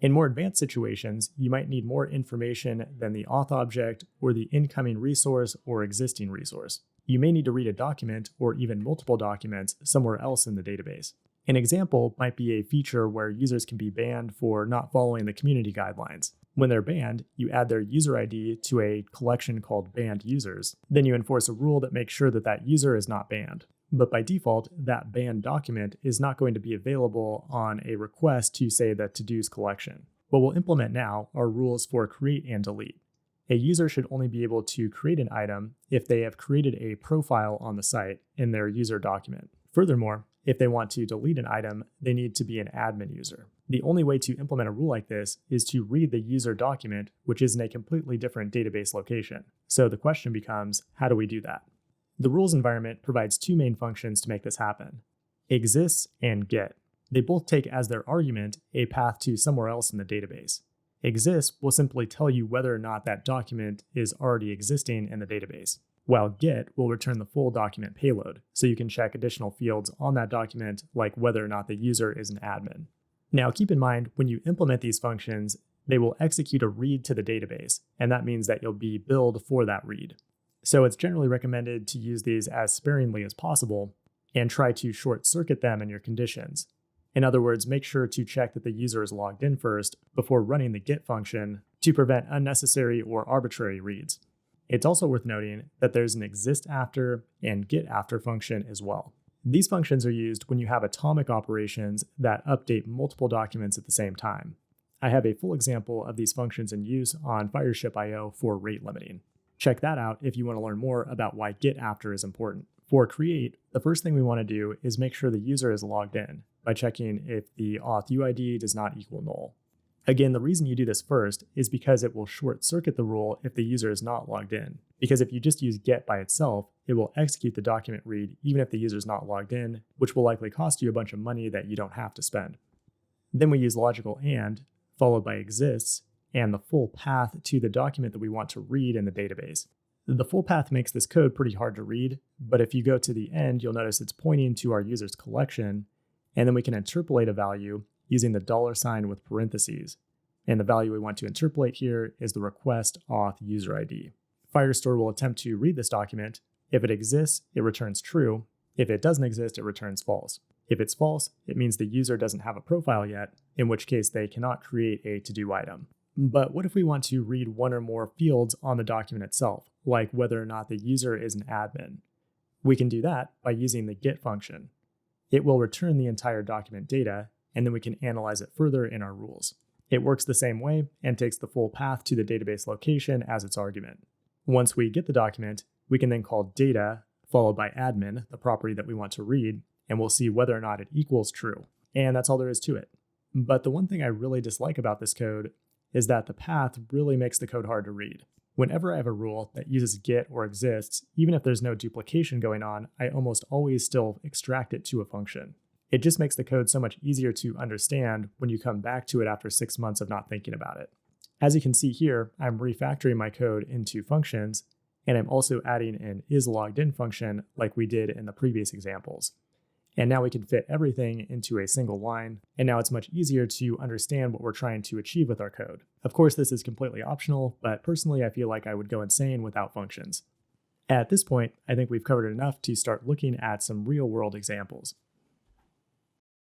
In more advanced situations, you might need more information than the auth object or the incoming resource or existing resource. You may need to read a document or even multiple documents somewhere else in the database. An example might be a feature where users can be banned for not following the community guidelines. When they're banned, you add their user ID to a collection called banned users. Then you enforce a rule that makes sure that that user is not banned. But by default, that banned document is not going to be available on a request to, say, the to-dos collection. What we'll implement now are rules for create and delete. A user should only be able to create an item if they have created a profile on the site in their user document. Furthermore, if they want to delete an item, they need to be an admin user. The only way to implement a rule like this is to read the user document, which is in a completely different database location. So the question becomes, how do we do that? The rules environment provides two main functions to make this happen: exists and get. They both take as their argument a path to somewhere else in the database. Exists will simply tell you whether or not that document is already existing in the database, while get will return the full document payload, so you can check additional fields on that document, like whether or not the user is an admin. Now keep in mind, when you implement these functions, they will execute a read to the database, and that means that you'll be billed for that read. So it's generally recommended to use these as sparingly as possible and try to short circuit them in your conditions. In other words, make sure to check that the user is logged in first before running the get function to prevent unnecessary or arbitrary reads. It's also worth noting that there's an exist after and get after function as well. These functions are used when you have atomic operations that update multiple documents at the same time. I have a full example of these functions in use on Fireship.io for rate limiting. Check that out if you want to learn more about why get after is important. For create, the first thing we want to do is make sure the user is logged in by checking if the auth UID does not equal null. Again, the reason you do this first is because it will short circuit the rule if the user is not logged in. Because if you just use get by itself, it will execute the document read even if the user is not logged in, which will likely cost you a bunch of money that you don't have to spend. Then we use logical and, followed by exists, and the full path to the document that we want to read in the database. The full path makes this code pretty hard to read, but if you go to the end, you'll notice it's pointing to our user's collection, and then we can interpolate a value using the $ with parentheses. And the value we want to interpolate here is the request auth user ID. Firestore will attempt to read this document. If it exists, it returns true. If it doesn't exist, it returns false. If it's false, it means the user doesn't have a profile yet, in which case they cannot create a to-do item. But what if we want to read one or more fields on the document itself, like whether or not the user is an admin? We can do that by using the get function. It will return the entire document data, and then we can analyze it further in our rules. It works the same way and takes the full path to the database location as its argument. Once we get the document, we can then call data, followed by admin, the property that we want to read, and we'll see whether or not it equals true. And that's all there is to it. But the one thing I really dislike about this code is that the path really makes the code hard to read. Whenever I have a rule that uses get or exists, even if there's no duplication going on, I almost always still extract it to a function. It just makes the code so much easier to understand when you come back to it after 6 months of not thinking about it. As you can see here, I'm refactoring my code into functions, and I'm also adding an isLoggedIn function like we did in the previous examples. And now we can fit everything into a single line, and now it's much easier to understand what we're trying to achieve with our code. Of course, this is completely optional, but personally I feel like I would go insane without functions. At this point, I think we've covered enough to start looking at some real-world examples.